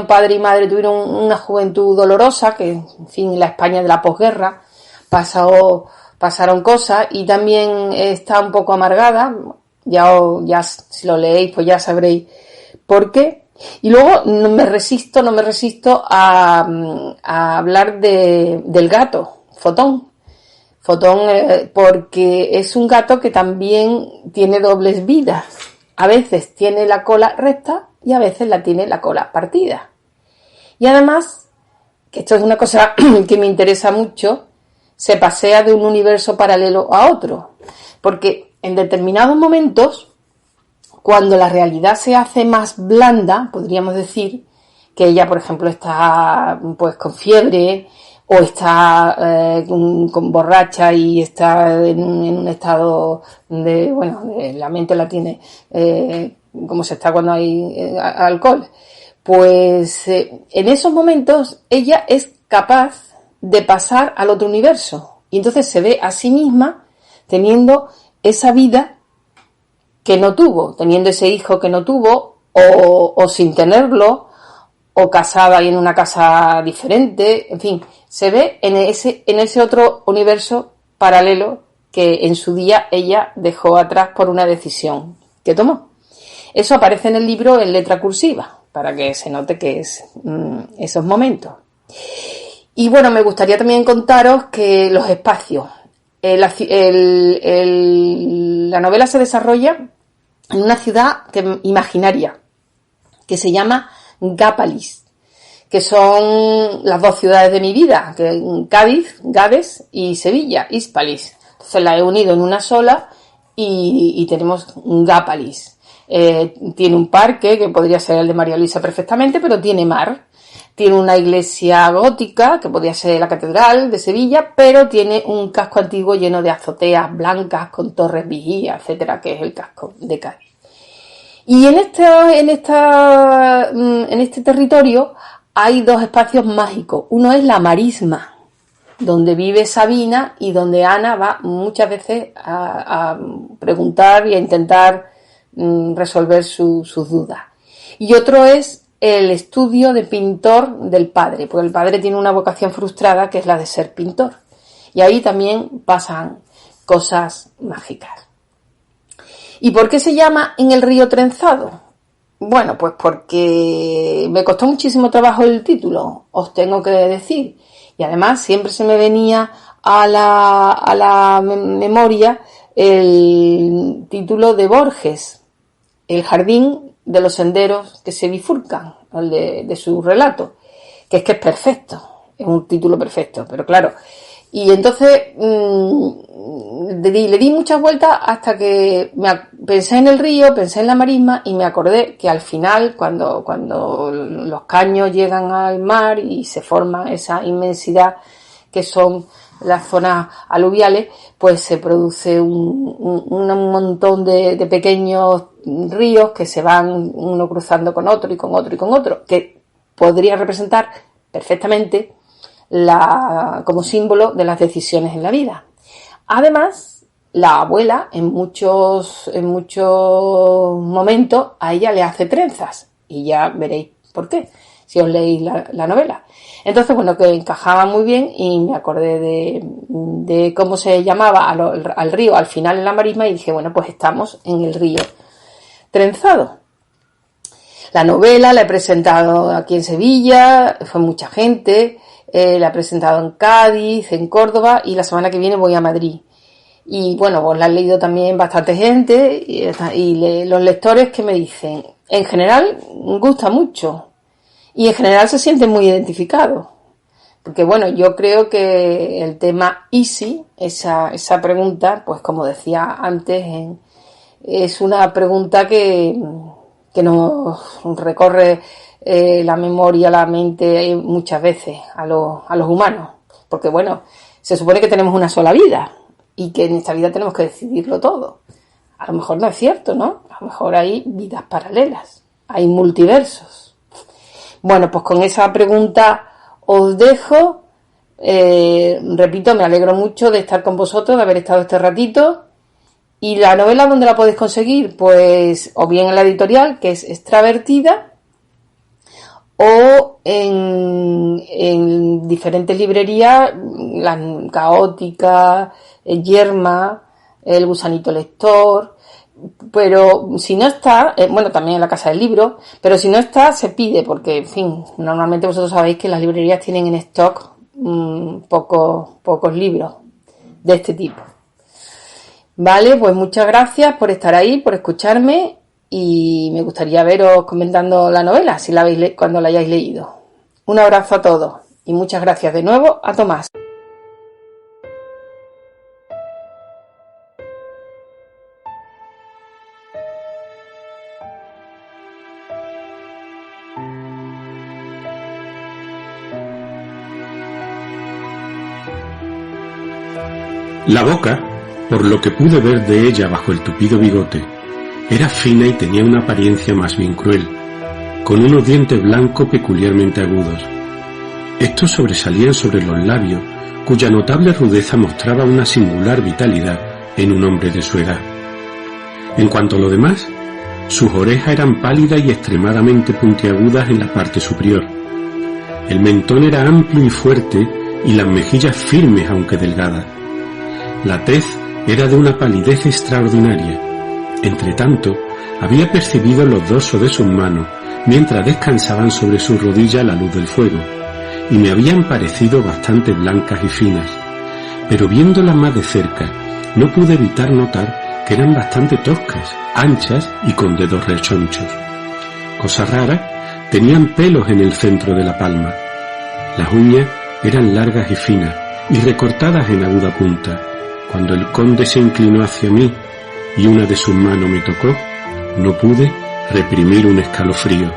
padre y madre, tuvieron una juventud dolorosa, que en fin, en la España de la posguerra pasaron cosas, y también está un poco amargada, ya si lo leéis pues ya sabréis por qué. Y luego no me resisto a hablar del gato, Fotón, porque es un gato que también tiene dobles vidas. A veces tiene la cola recta y a veces tiene la cola partida. Y además, que esto es una cosa que me interesa mucho, se pasea de un universo paralelo a otro. Porque en determinados momentos, cuando la realidad se hace más blanda, podríamos decir que ella, por ejemplo, está pues con fiebre, o está con borracha y está en un estado de la mente la tiene como se está cuando hay alcohol. Pues en esos momentos ella es capaz de pasar al otro universo. Y entonces se ve a sí misma teniendo esa vida que no tuvo, teniendo ese hijo que no tuvo, o sin tenerlo, o casada y en una casa diferente, en fin, se ve en ese otro universo paralelo que en su día ella dejó atrás por una decisión que tomó. Eso aparece en el libro en letra cursiva, para que se note que es esos momentos. Y bueno, me gustaría también contaros que los espacios. La novela se desarrolla en una ciudad imaginaria, que se llama Gápalis, que son las 2 ciudades de mi vida, que Cádiz, Gades, y Sevilla, Hispalis. Entonces la he unido en una sola y tenemos Gápalis. Tiene un parque, que podría ser el de María Luisa perfectamente, pero tiene mar. Tiene una iglesia gótica, que podría ser la Catedral de Sevilla, pero tiene un casco antiguo lleno de azoteas blancas con torres vigías, etcétera, que es el casco de Cádiz. Y en este territorio hay dos espacios mágicos. Uno es la marisma, donde vive Sabina y donde Ana va muchas veces a preguntar y a intentar resolver sus dudas. Y otro es el estudio de pintor del padre, porque el padre tiene una vocación frustrada que es la de ser pintor. Y ahí también pasan cosas mágicas. ¿Y por qué se llama En el río trenzado? Bueno, pues porque me costó muchísimo trabajo el título, os tengo que decir. Y además siempre se me venía a la memoria el título de Borges, El jardín de los senderos que se bifurcan, el de su relato, que es perfecto, es un título perfecto, pero claro. Y entonces le di muchas vueltas hasta que pensé en el río, pensé en la marisma y me acordé que al final, cuando los caños llegan al mar y se forma esa inmensidad que son las zonas aluviales, pues se produce un montón de pequeños ríos que se van uno cruzando con otro y con otro y con otro, que podría representar perfectamente como símbolo de las decisiones en la vida. Además, la abuela en muchos momentos a ella le hace trenzas y ya veréis por qué si os leéis la novela. Entonces, bueno, que encajaba muy bien y me acordé de cómo se llamaba al río al final en la marisma y dije, bueno, pues estamos en el río trenzado. La novela la he presentado aquí en Sevilla, fue mucha gente. La he presentado en Cádiz, en Córdoba y la semana que viene voy a Madrid. Y bueno, pues la han leído también bastante gente y los lectores que me dicen, en general gusta mucho y en general se sienten muy identificados. Porque bueno, yo creo que el tema easy, esa pregunta, pues como decía antes, es una pregunta que nos recorre la memoria, la mente muchas veces a los humanos, porque bueno, se supone que tenemos una sola vida y que en esta vida tenemos que decidirlo todo. A lo mejor no es cierto, ¿no? A lo mejor hay vidas paralelas, hay multiversos. Bueno, pues con esa pregunta os dejo. Repito, me alegro mucho de estar con vosotros, de haber estado este ratito. ¿Y la novela dónde la podéis conseguir? Pues o bien en la editorial, que es Extravertida, o en diferentes librerías, la Caótica, Yerma, El Gusanito Lector, pero si no está, bueno, también en la Casa del Libro, pero si no está, se pide, porque, en fin, normalmente vosotros sabéis que las librerías tienen en stock pocos libros de este tipo. Vale, pues muchas gracias por estar ahí, por escucharme. Y me gustaría veros comentando la novela, si la habéis cuando la hayáis leído. Un abrazo a todos y muchas gracias de nuevo a Tomás. La boca, por lo que pude ver de ella bajo el tupido bigote, era fina y tenía una apariencia más bien cruel, con unos dientes blancos peculiarmente agudos. Estos sobresalían sobre los labios, cuya notable rudeza mostraba una singular vitalidad en un hombre de su edad. En cuanto a lo demás, sus orejas eran pálidas y extremadamente puntiagudas en la parte superior. El mentón era amplio y fuerte y las mejillas firmes aunque delgadas. La tez era de una palidez extraordinaria. Entretanto, había percibido los dorsos de sus manos mientras descansaban sobre su rodilla a la luz del fuego, y me habían parecido bastante blancas y finas, pero viéndolas más de cerca, no pude evitar notar que eran bastante toscas, anchas y con dedos rechonchos. Cosa rara, tenían pelos en el centro de la palma. Las uñas eran largas y finas, y recortadas en aguda punta. Cuando el conde se inclinó hacia mí y una de sus manos me tocó, no pude reprimir un escalofrío.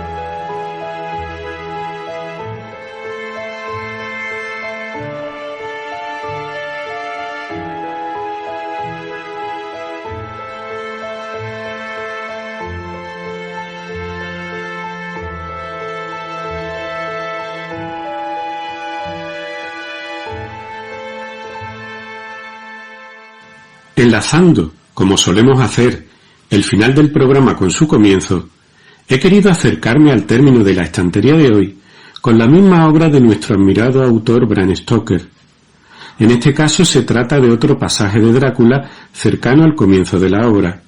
Enlazando, como solemos hacer, el final del programa con su comienzo, he querido acercarme al término de la estantería de hoy con la misma obra de nuestro admirado autor Bram Stoker. En este caso se trata de otro pasaje de Drácula cercano al comienzo de la obra,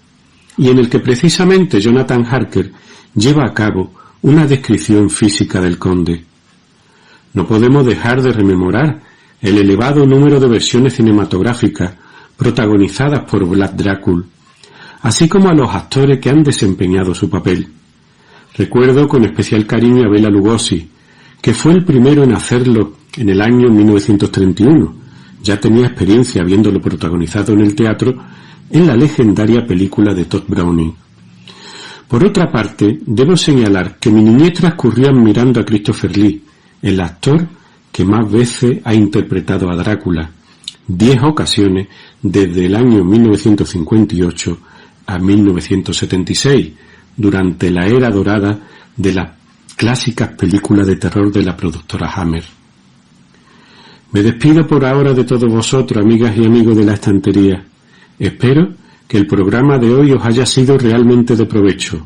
y en el que precisamente Jonathan Harker lleva a cabo una descripción física del conde. No podemos dejar de rememorar el elevado número de versiones cinematográficas protagonizadas por Vlad Dracul, así como a los actores que han desempeñado su papel. Recuerdo con especial cariño a Bela Lugosi, que fue el primero en hacerlo en el año 1931. Ya tenía experiencia habiéndolo protagonizado en el teatro en la legendaria película de Todd Browning. Por otra parte, debo señalar que mi niñez transcurrió admirando a Christopher Lee, el actor que más veces ha interpretado a Drácula, 10 ocasiones desde el año 1958 a 1976, durante la era dorada de las clásicas películas de terror de la productora Hammer. Me despido por ahora de todos vosotros, amigas y amigos de la estantería. Espero que el programa de hoy os haya sido realmente de provecho.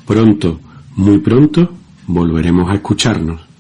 Pronto, muy pronto, volveremos a escucharnos.